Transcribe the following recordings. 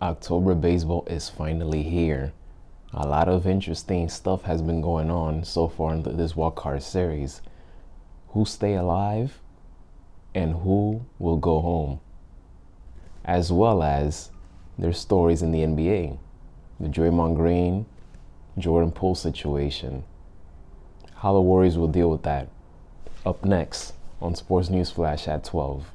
October baseball is finally here. A lot of interesting stuff has been going on so far in this wild card series. Who stay alive and who will go home? As well as there's stories in the NBA. The Draymond Green, Jordan Poole situation. How the Warriors will deal with that. Up next on Sports News Flash at 12.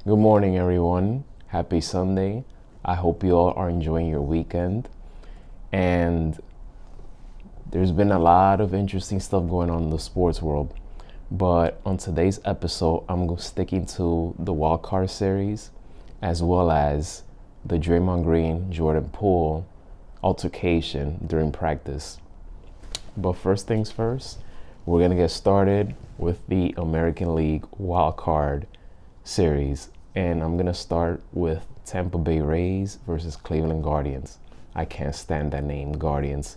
Good morning, everyone. Happy Sunday. I hope you all are enjoying your weekend. And there's been a lot of interesting stuff going on in the sports world. But on today's episode, I'm sticking to the wild card series as well as the Draymond Green, Jordan Poole altercation during practice. But first things first, we're going to get started with the American League wild card series, and I'm gonna start with Tampa Bay Rays versus Cleveland Guardians. I can't stand that name, Guardians,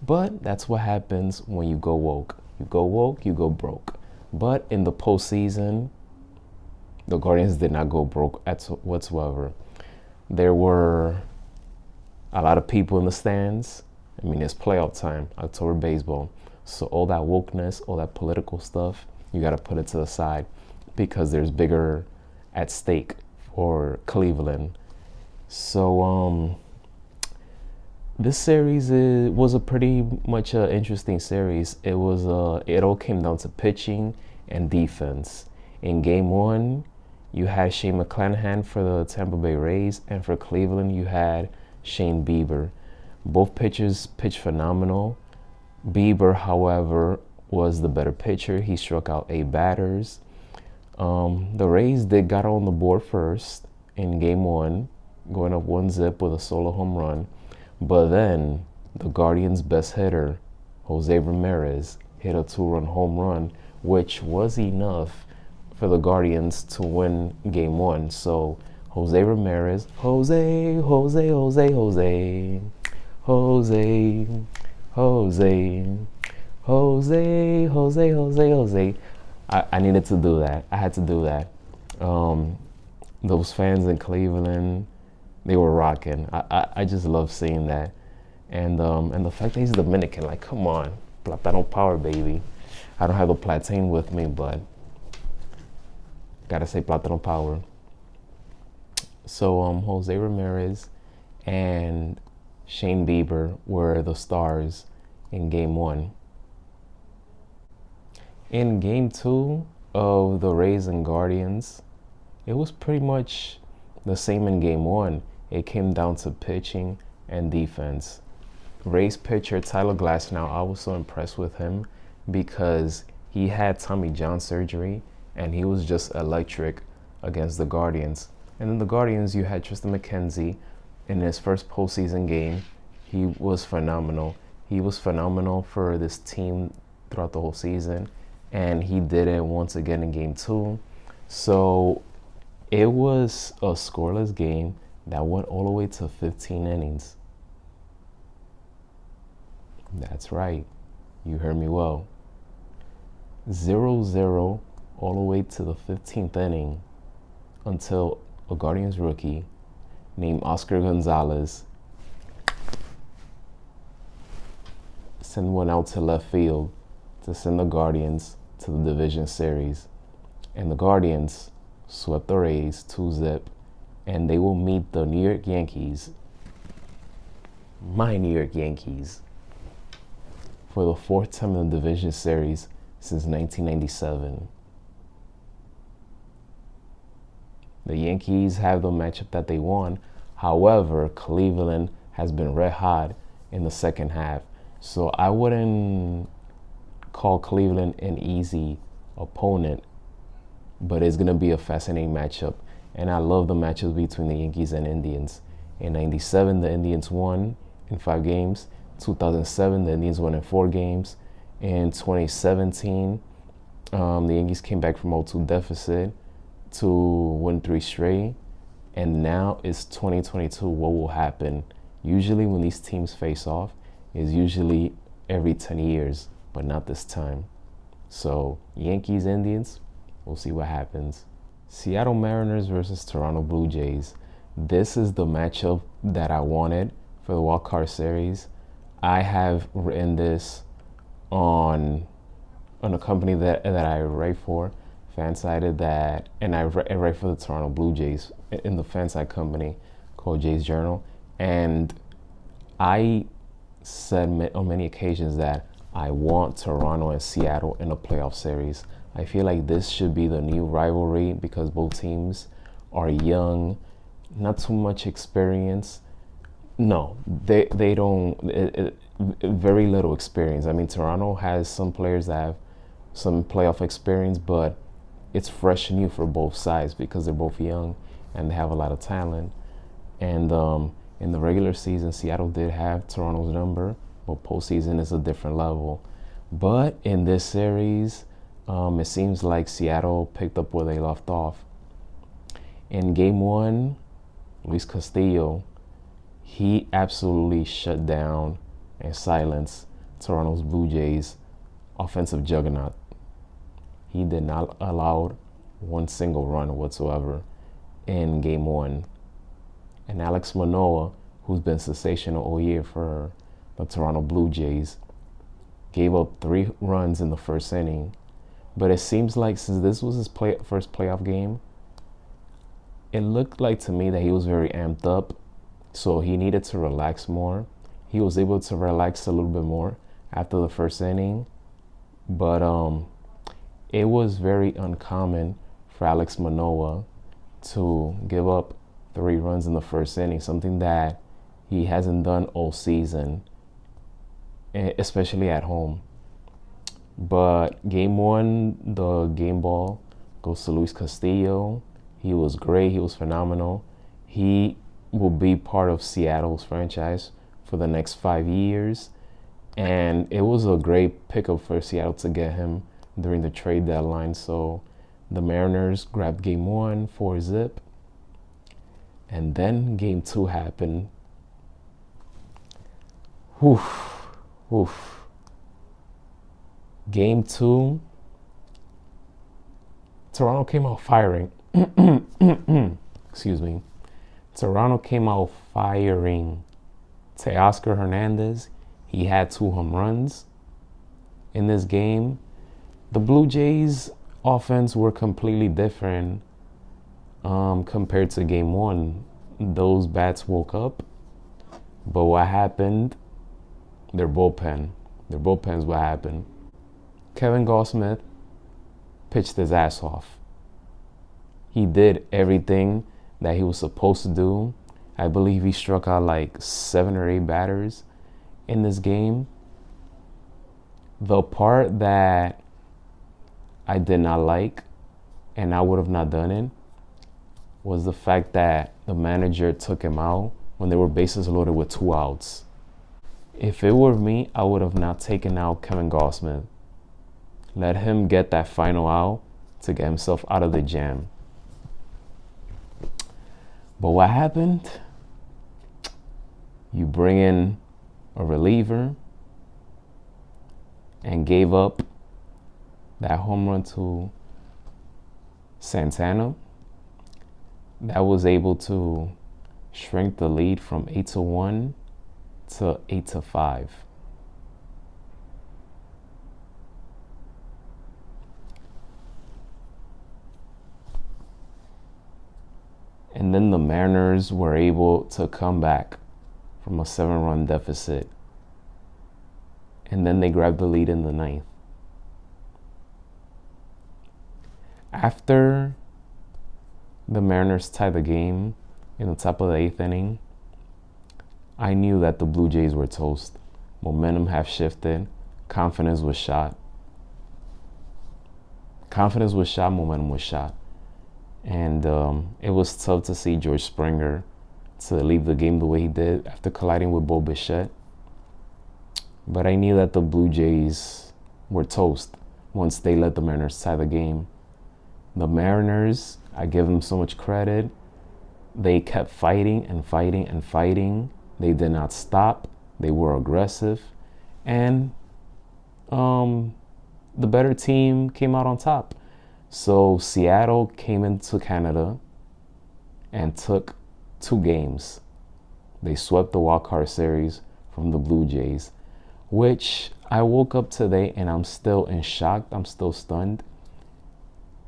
but that's what happens when you go woke. You go woke, you go broke. But in the postseason, the Guardians did not go broke whatsoever. There were a lot of people in the stands. I mean, it's playoff time, October baseball. So all that wokeness, all that political stuff, you got to put it to the side because there's bigger at stake for Cleveland. So this series was a pretty much interesting series. It all came down to pitching and defense. In game one, you had Shane McClanahan for the Tampa Bay Rays, and for Cleveland, you had Shane Bieber. Both pitchers pitched phenomenal. Bieber, however, was the better pitcher. He struck out 8 batters. The Rays got on the board first in game one, going up 1-0 with a solo home run. But then the Guardians' best hitter, Jose Ramirez, hit a 2-run home run, which was enough for the Guardians to win game one. So Jose Ramirez, Jose, Jose, Jose, Jose, Jose, Jose, Jose, Jose, Jose, Jose. I needed to do that. I had to do that. Those fans in Cleveland, they were rocking. I just love seeing that. And the fact that he's Dominican, like, come on. Platano power, baby. I don't have the plantain with me, but gotta say Platano power. So Jose Ramirez and Shane Bieber were the stars in game one. In game two of the Rays and Guardians, it was pretty much the same in game one. It came down to pitching and defense. Rays pitcher Tyler Glasnow, I was so impressed with him because he had Tommy John surgery and he was just electric against the Guardians. And in the Guardians, you had Tristan McKenzie in his first postseason game. He was phenomenal. He was phenomenal for this team throughout the whole season. And he did it once again in game two. So it was a scoreless game that went all the way to 15 innings. That's right. You heard me well. 0-0 all the way to the 15th inning until a Guardians rookie named Oscar Gonzalez sent one out to left field to send the Guardians to the division series. And the Guardians swept the Rays 2-0, and they will meet the New York Yankees, my New York Yankees, for the 4th time in the division series since 1997. The Yankees have the matchup that they won. However, Cleveland has been red hot in the second half. So I wouldn't call Cleveland an easy opponent, but it's going to be a fascinating matchup. And I love the matchups between the Yankees and Indians. In 97, the Indians won in 5 games. 2007, the Indians won in 4 games. In 2017, the Yankees came back from 0-2 deficit to win 3 straight. And now it's 2022. What will happen? Usually when these teams face off, is usually every 10 years, but not this time. So Yankees, Indians, we'll see what happens. Seattle Mariners versus Toronto Blue Jays. This is the matchup that I wanted for the wild card series. I have written this on a company that I write for, Fansided, that, and I write for the Toronto Blue Jays in the Fanside company called Jays Journal. And I said on many occasions that I want Toronto and Seattle in a playoff series. I feel like this should be the new rivalry because both teams are young, not too much experience. No, they don't. Very little experience. I mean, Toronto has some players that have some playoff experience, but it's fresh and new for both sides because they're both young and they have a lot of talent. And in the regular season, Seattle did have Toronto's number, but postseason is a different level. But in this series, it seems like Seattle picked up where they left off. In Game 1, Luis Castillo, he absolutely shut down and silenced Toronto's Blue Jays offensive juggernaut. He did not allow one single run whatsoever in Game 1. And Alex Manoah, who's been sensational all year for the Toronto Blue Jays, gave up 3 runs in the first inning. But it seems like since this was his first playoff game, it looked like to me that he was very amped up. So he needed to relax more. He was able to relax a little bit more after the first inning. But it was very uncommon for Alex Manoah to give up 3 runs in the first inning, something that he hasn't done all season, especially at home. But Game 1, the game ball goes to Luis Castillo. He was great. He was phenomenal. He will be part of Seattle's franchise for the next 5 years. And it was a great pickup for Seattle to get him during the trade deadline. So the Mariners grabbed Game 1 4-zip. And then Game 2 happened. Oof. Game 2, Toronto came out firing. Excuse me. Toronto came out firing. Teoscar Hernandez, he had 2 home runs in this game. The Blue Jays offense were completely different compared to Game 1. Those bats woke up. But what happened? Their bullpen's what happened. Kevin Gaussmith pitched his ass off. He did everything that he was supposed to do. I believe he struck out like 7 or 8 batters in this game. The part that I did not like, and I would have not done it, was the fact that the manager took him out when they were bases loaded with 2 outs. If it were me, I would have not taken out Kevin Gaussmith. Let him get that final out to get himself out of the jam. But what happened? You bring in a reliever and gave up that home run to Santana. That was able to shrink the lead from 8-1 to 8-5. And then the Mariners were able to come back from a 7-run deficit. And then they grabbed the lead in the 9th. After the Mariners tied the game in the top of the 8th inning, I knew that the Blue Jays were toast. Momentum had shifted. Confidence was shot. Momentum was shot. And it was tough to see George Springer to leave the game the way he did after colliding with Bo Bichette. But I knew that the Blue Jays were toast once they let the Mariners tie the game. The Mariners, I give them so much credit. They kept fighting and fighting and fighting. They did not stop. They were aggressive, and the better team came out on top. So Seattle came into Canada and took 2 games. They swept the wild card series from the Blue Jays, which I woke up today and I'm still in shock. I'm still stunned,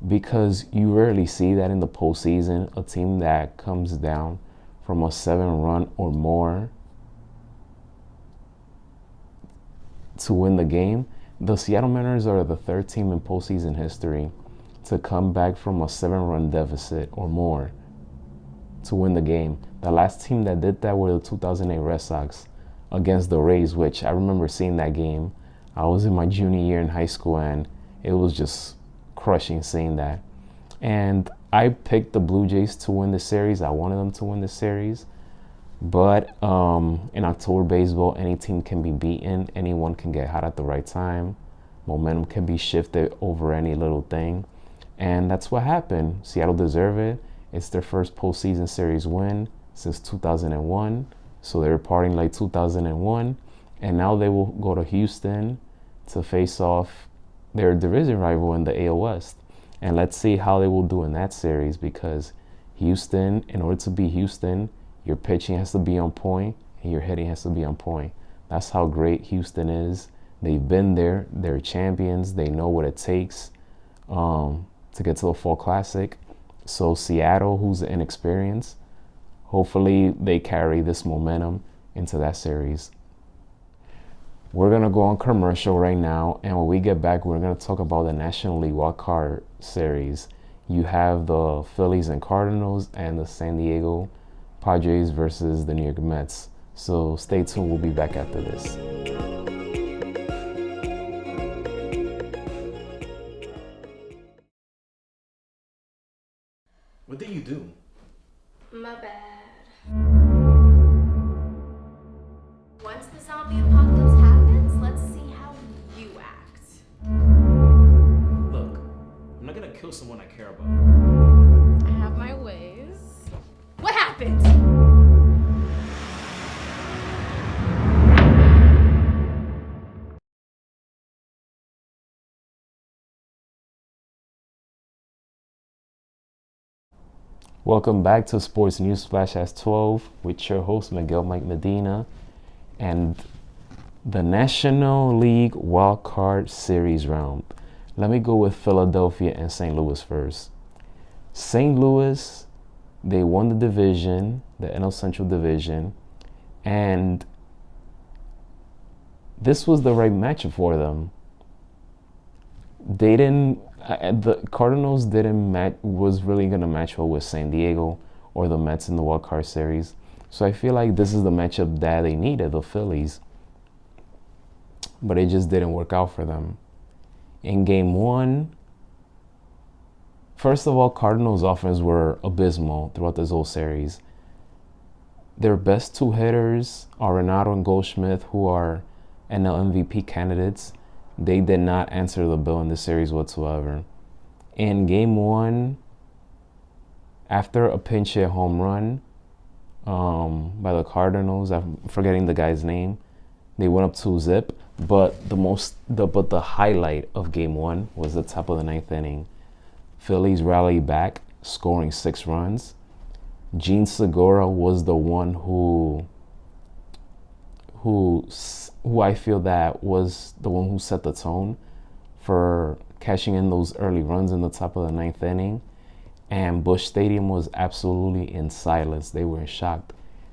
because you rarely see that in the postseason, a team that comes down from a 7-run or more to win the game. The Seattle Mariners are the 3rd team in postseason history to come back from a 7-run deficit or more to win the game. The last team that did that were the 2008 Red Sox against the Rays, which I remember seeing that game. I was in my junior year in high school, and it was just crushing seeing that. And I picked the Blue Jays to win the series. I wanted them to win the series. But in October baseball, any team can be beaten. Anyone can get hot at the right time. Momentum can be shifted over any little thing. And that's what happened. Seattle deserved it. It's their first postseason series win since 2001. So they're partying like 2001. And now they will go to Houston to face off their division rival in the AL West. And let's see how they will do in that series, because Houston, in order to be Houston, your pitching has to be on point and your hitting has to be on point. That's how great Houston is. They've been there. They're champions. They know what it takes to get to the Fall Classic. So Seattle, who's inexperienced, hopefully they carry this momentum into that series. We're going to go on commercial right now, and when we get back, we're going to talk about the National League Wild Card Series. You have the Phillies and Cardinals and the San Diego Padres versus the New York Mets. So stay tuned. We'll be back after this. What did you do? My bad. Once the zombie apocalypse happens, let's see how you act. Look, I'm not gonna kill someone I care about. I have my ways. What happened? Welcome back to Sports News Flash at 12 with your host Miguel Mike Medina and the National League Wild Card Series round. Let me go with Philadelphia and St. Louis first. St. Louis, they won the division, the NL Central Division, and this was the right matchup for them. The Cardinals was really going to match well with San Diego or the Mets in the Wild Card Series. So I feel like this is the matchup that they needed, the Phillies. But it just didn't work out for them. In Game 1, first of all, Cardinals' offense were abysmal throughout this whole series. Their best 2 hitters are Renato and Goldschmidt, who are NL MVP candidates. They did not answer the bell in this series whatsoever. In Game 1, after a pinch hit home run by the Cardinals, I'm forgetting the guy's name, they went up 2-zip. But the highlight of Game 1 was the top of the 9th inning. Phillies rallied back, scoring 6 runs. Gene Segura was the one who I feel that was the one who set the tone for cashing in those early runs in the top of the 9th inning. And Busch Stadium was absolutely in silence. They were in shock.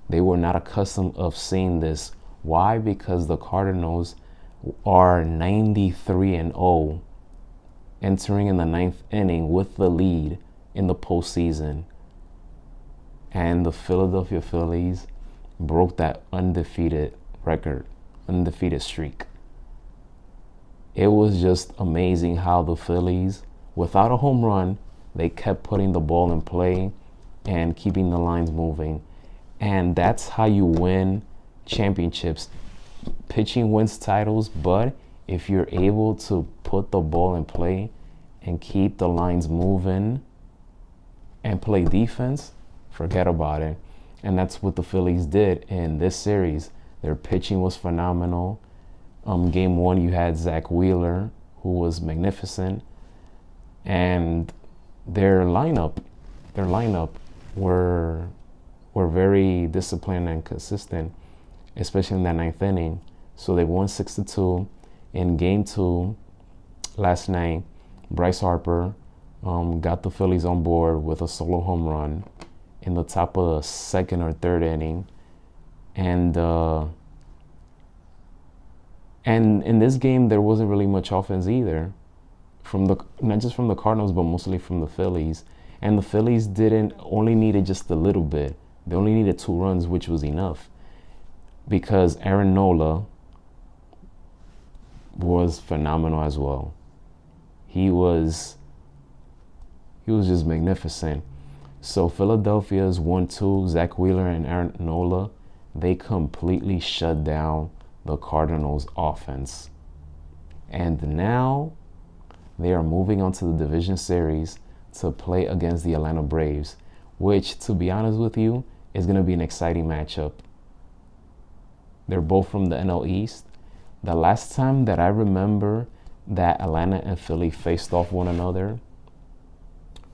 They were not accustomed of seeing this. Why? Because the Cardinals are 93-0 entering in the 9th inning with the lead in the postseason. And the Philadelphia Phillies broke that undefeated record, undefeated streak. It was just amazing how the Phillies, without a home run, they kept putting the ball in play and keeping the lines moving. And that's how you win championships. Pitching wins titles, but if you're able to put the ball in play and keep the lines moving and play defense, forget about it. And that's what the Phillies did in this series. Their pitching was phenomenal. Game 1, you had Zach Wheeler, who was magnificent, and their lineup were very disciplined and consistent, especially in that ninth inning. So they won 6-2. In Game 2 last night, Bryce Harper got the Phillies on board with a solo home run in the top of the second or third inning, and in this game there wasn't really much offense either, not just from the Cardinals but mostly from the Phillies. And the Phillies only needed just a little bit. They only needed 2 runs, which was enough, because Aaron Nola was phenomenal as well. He was just magnificent. So Philadelphia's 1-2, Zach Wheeler and Aaron Nola, they completely shut down the Cardinals' offense. And now they are moving on to the division series to play against the Atlanta Braves, which, to be honest with you, is going to be an exciting matchup. They're both from the NL East. The last time that I remember that Atlanta and Philly faced off one another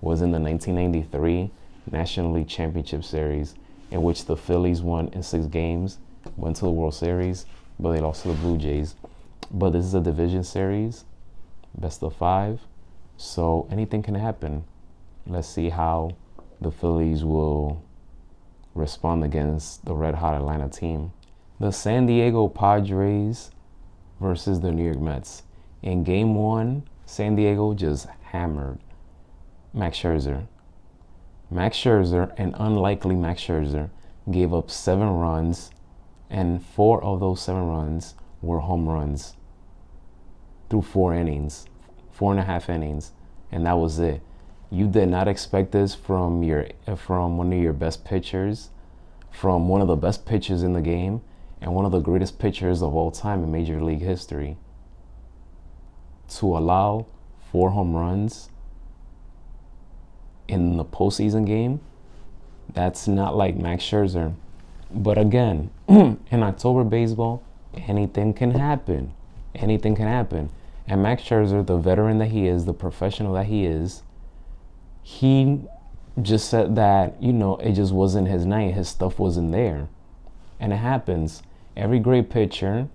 was in the 1993 National League Championship Series, in which the Phillies won in 6 games, went to the World Series, but they lost to the Blue Jays. But this is a division series, best of 5, so anything can happen. Let's see how the Phillies will respond against the red-hot Atlanta team. The San Diego Padres versus the New York Mets. In Game 1, San Diego just hammered Max Scherzer. Max Scherzer, an unlikely Max Scherzer, gave up 7 runs, and 4 of those 7 runs were home runs through 4 innings, 4.5 innings, and that was it. You did not expect this from one of your best pitchers, from one of the best pitchers in the game, and one of the greatest pitchers of all time in Major League history. To allow 4 home runs in the postseason game, that's not like Max Scherzer. But again, in October baseball, anything can happen. Anything can happen. And Max Scherzer, the veteran that he is, the professional that he is, he just said that, it just wasn't his night. His stuff wasn't there. And it happens. Every great pitcher,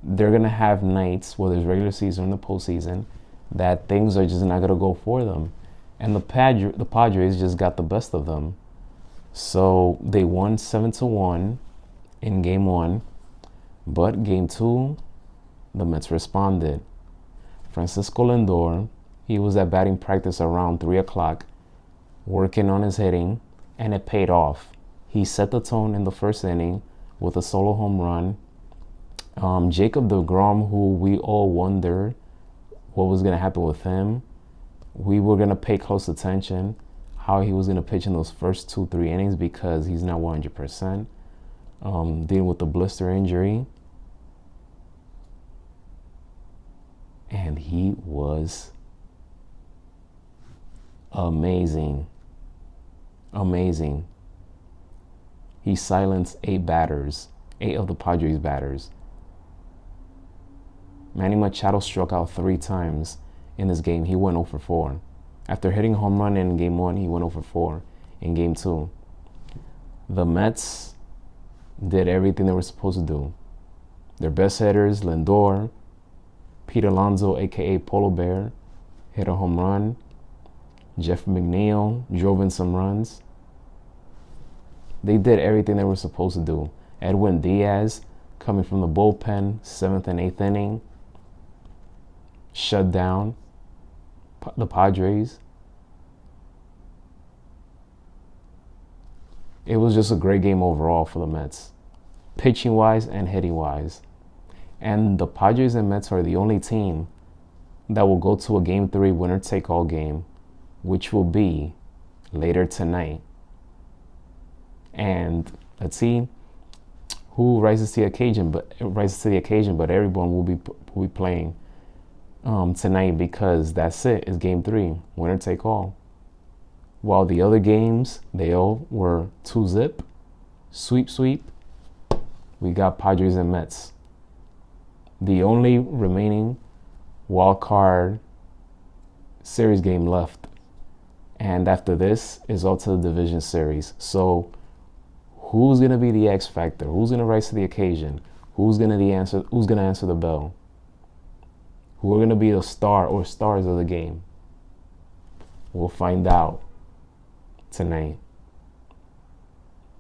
they're going to have nights, whether it's regular season or in the postseason, that things are just not going to go for them. And the Padres just got the best of them. So they won 7-1 in Game 1. But Game 2, the Mets responded. Francisco Lindor, he was at batting practice around 3 o'clock, working on his hitting, and it paid off. He set the tone in the first inning with a solo home run. Jacob deGrom, who we all wondered what was going to happen with him, we were going to pay close attention how he was going to pitch in those first 2-3 innings, because he's not 100%, dealing with the blister injury. And he was amazing. Amazing. He silenced 8 of the Padres batters. Manny Machado struck out 3 times in this game. He went 0 for 4. After hitting a home run in Game 1, he went 0 for 4 in Game 2. The Mets did everything they were supposed to do. Their best hitters, Lindor, Pete Alonso, a.k.a. Polo Bear, hit a home run. Jeff McNeil drove in some runs. They did everything they were supposed to do. Edwin Diaz, coming from the bullpen, 7th and 8th inning, shut down the Padres. It was just a great game overall for the Mets, pitching-wise and hitting-wise. And the Padres and Mets are the only team that will go to a Game 3 winner-take-all game, which will be later tonight. And let's see who rises to the occasion. But everyone will be playing tonight, because that's it. It's Game 3, winner-take-all. While the other games, they all were 2-zip, sweep, we got Padres and Mets. The only remaining wild card series game left. And after this is all to the division series. So who's gonna be the X factor? Who's gonna rise to the occasion? Who's gonna answer the bell? Who are gonna be the star or stars of the game? We'll find out tonight.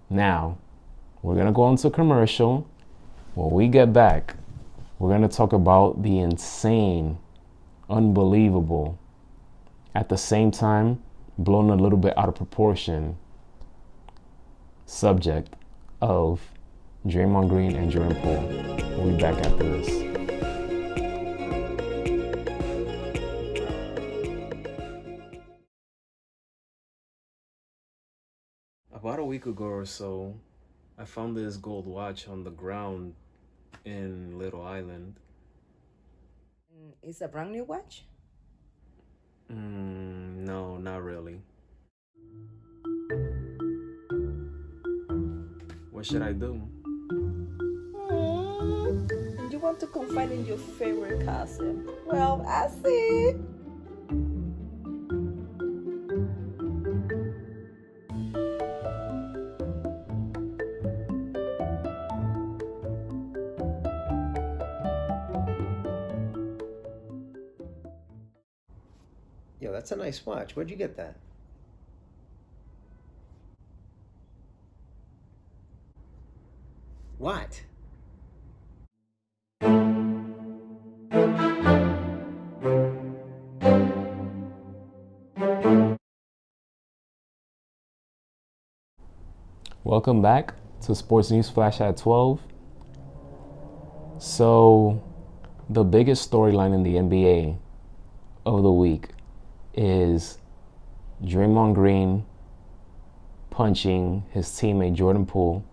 Now, we're gonna go into commercial. When we get back, we're gonna talk about the insane, unbelievable, at the same time, blown a little bit out of proportion subject of Draymond Green and Jordan Poole. We'll be back after this. About a week ago or so, I found this gold watch on the ground in Little Island. It's a brand new watch? No, not really. What should I do? You want to confide in your favorite cousin? Well, I see. Yo, that's a nice watch. Where'd you get that? What? Welcome back to Sports News Flash at 12. So, the biggest storyline in the NBA of the week is Draymond Green punching his teammate Jordan Poole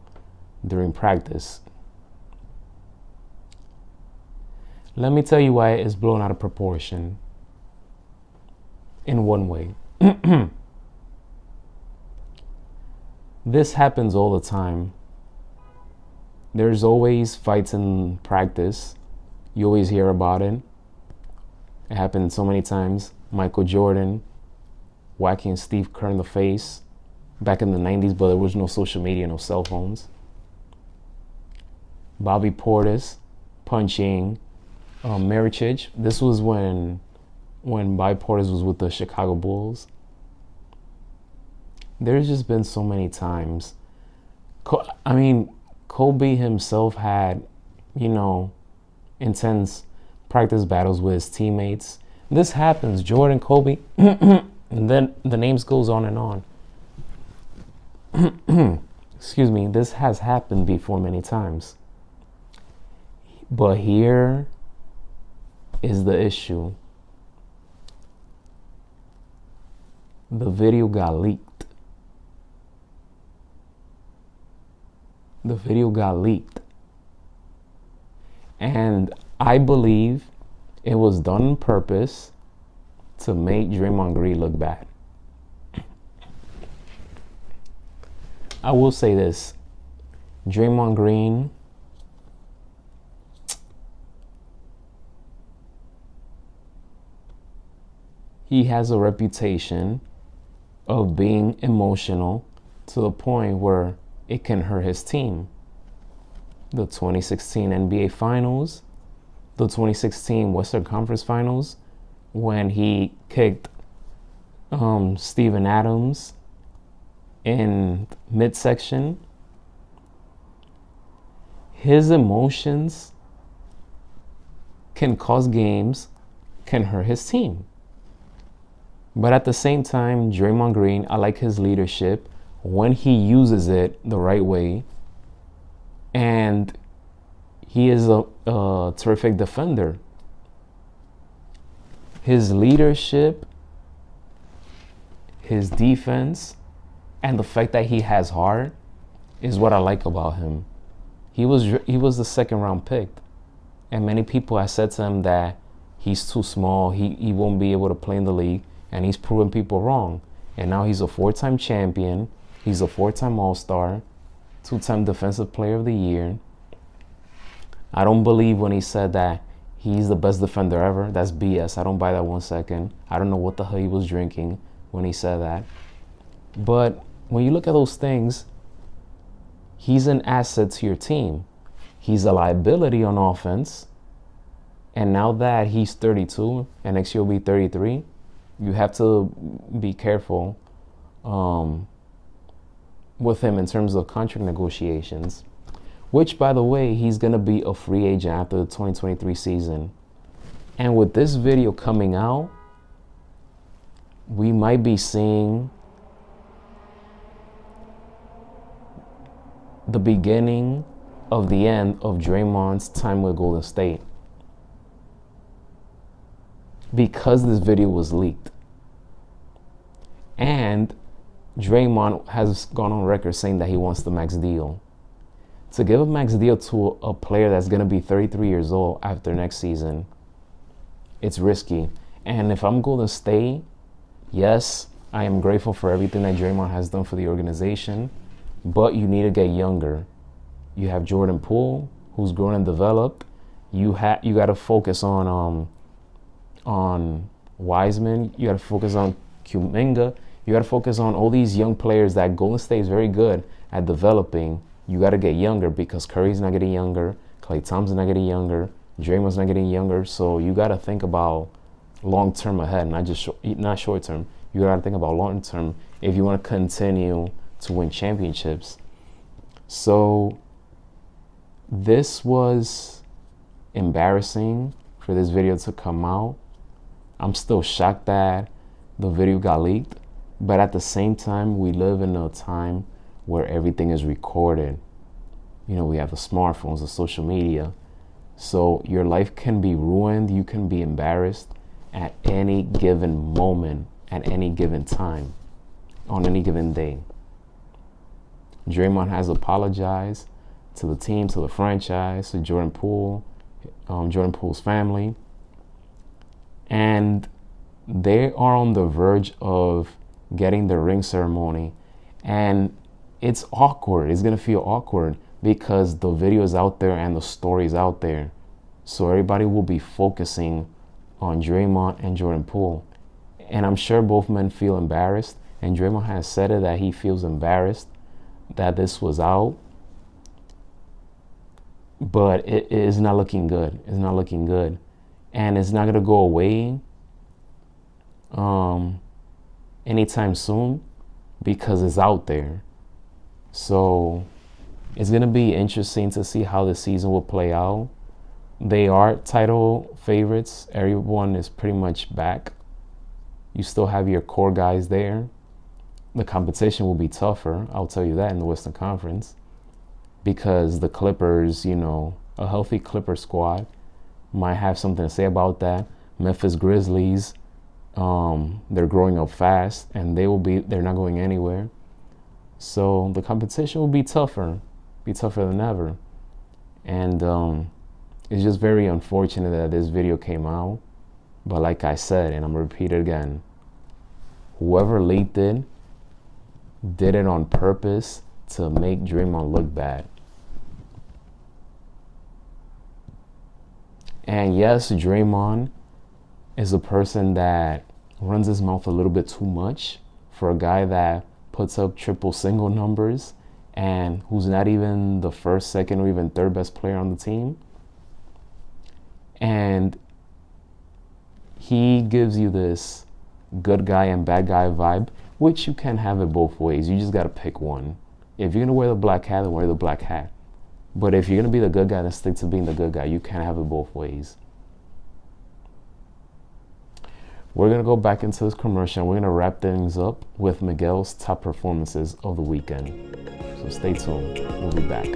during practice. Let me tell you why it is blown out of proportion in one way. This happens all the time. There's always fights in practice. You always hear about it. It happened so many times. Michael Jordan whacking Steve Kerr in the face back in the 90s, but there was no social media, no cell phones. Bobby Portis punching Marichich. This was when Bobby Portis was with the Chicago Bulls. There's just been so many times. Kobe himself had, intense practice battles with his teammates. This happens, Jordan, Kobe, and then the names goes on and on. Excuse me, this has happened before many times. But here is the issue. The video got leaked. And I believe it was done on purpose to make Draymond Green look bad. I will say this. Draymond Green he has a reputation of being emotional to the point where it can hurt his team. The 2016 NBA Finals, the 2016 Western Conference Finals, when he kicked Steven Adams in midsection. His emotions can cause games, can hurt his team. But at the same time, Draymond Green, I like his leadership when he uses it the right way. And he is a terrific defender. His leadership, his defense, and the fact that he has heart is what I like about him. He was the second round pick. And many people have said to him that he's too small, he won't be able to play in the league. And he's proven people wrong. And now he's a 4-time champion. He's a 4-time All-Star, 2-time Defensive Player of the Year. I don't believe when he said that he's the best defender ever. That's BS. I don't buy that 1 second. I don't know what the hell he was drinking when he said that. But when you look at those things, he's an asset to your team. He's a liability on offense. And now that he's 32 and next year will be 33, you have to be careful with him in terms of contract negotiations, which, by the way, he's going to be a free agent after the 2023 season. And with this video coming out, we might be seeing the beginning of the end of Draymond's time with Golden State, because this video was leaked. And Draymond has gone on record saying that he wants the max deal. To give a max deal to a player that's going to be 33 years old after next season, it's risky. And if I'm Golden State, yes, I am grateful for everything that Draymond has done for the organization, but you need to get younger. You have Jordan Poole, who's grown and developed. You got to focus on Wiseman. You got to focus on Kuminga. You got to focus on all these young players that Golden State is very good at developing. You got to get younger because Curry's not getting younger, Klay Thompson's not getting younger, Draymond's not getting younger. So you got to think about long term ahead, not short term. You got to think about long term if you want to continue to win championships. So this was embarrassing for this video to come out. I'm still shocked that the video got leaked, but at the same time, we live in a time where everything is recorded. You know, we have the smartphones, the social media. So your life can be ruined. You can be embarrassed at any given moment, at any given time, on any given day. Draymond has apologized to the team, to the franchise, to Jordan Poole, Jordan Poole's family. And they are on the verge of getting the ring ceremony. And it's awkward. It's going to feel awkward because the video is out there and the story is out there. So everybody will be focusing on Draymond and Jordan Poole. And I'm sure both men feel embarrassed. And Draymond has said it, that he feels embarrassed that this was out. But it is not looking good. It's not looking good. And it's not going to go away anytime soon because it's out there. So it's going to be interesting to see how the season will play out. They are title favorites. Everyone is pretty much back. You still have your core guys there. The competition will be tougher, I'll tell you that, in the Western Conference, because the Clippers, you know, a healthy Clipper squad might have something to say about that. Memphis Grizzlies, they're growing up fast, and they're not going anywhere. So the competition will be tougher than ever. And it's just very unfortunate that this video came out. But like I said, and I'm gonna repeat it again, whoever leaked it did it on purpose to make Draymond look bad. And yes, Draymond is a person that runs his mouth a little bit too much for a guy that puts up triple single numbers and who's not even the first, second, or even third best player on the team. And he gives you this good guy and bad guy vibe, which you can have it both ways. You just got to pick one. If you're going to wear the black hat, then wear the black hat. But if you're going to be the good guy, then stick to being the good guy. You can't have it both ways. We're going to go back into this commercial. We're going to wrap things up with Miguel's top performances of the weekend. So stay tuned. We'll be back.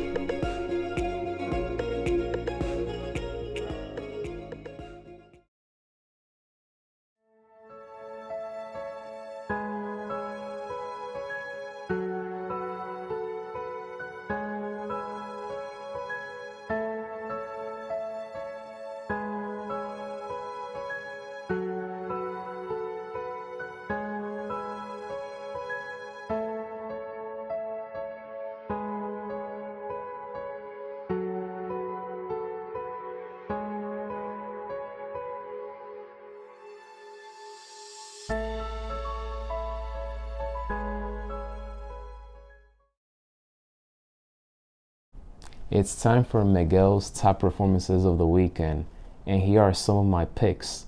It's time for Miguel's top performances of the weekend, and here are some of my picks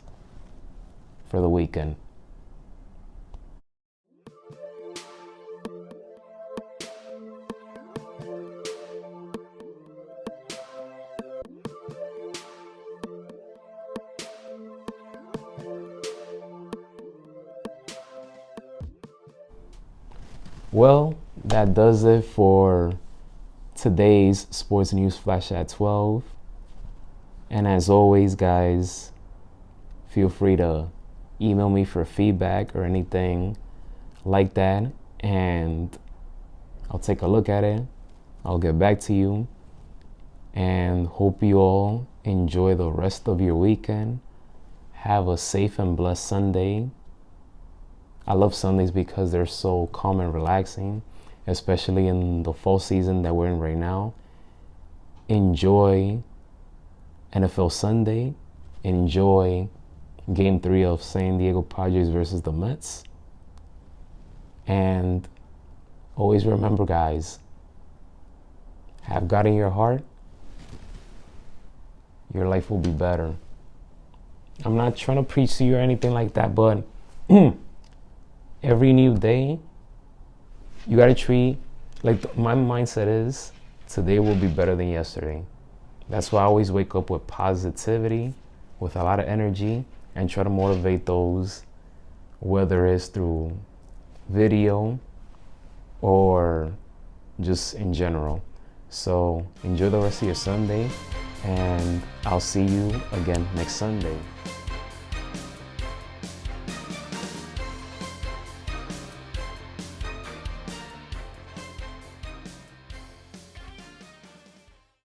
for the weekend. Well, that does it for today's Sports News Flash at 12. And as always, guys, feel free to email me for feedback or anything like that, and I'll take a look at it. I'll get back to you, and hope you all enjoy the rest of your weekend. Have a safe and blessed Sunday. I love Sundays because they're so calm and relaxing, especially in the fall season that we're in right now. Enjoy NFL Sunday. Enjoy Game 3 of San Diego Padres versus the Mets. And always remember, guys, have God in your heart. Your life will be better. I'm not trying to preach to you or anything like that, but every new day, you gotta treat, like my mindset is, today will be better than yesterday. That's why I always wake up with positivity, with a lot of energy, and try to motivate those, whether it's through video or just in general. So enjoy the rest of your Sunday, and I'll see you again next Sunday.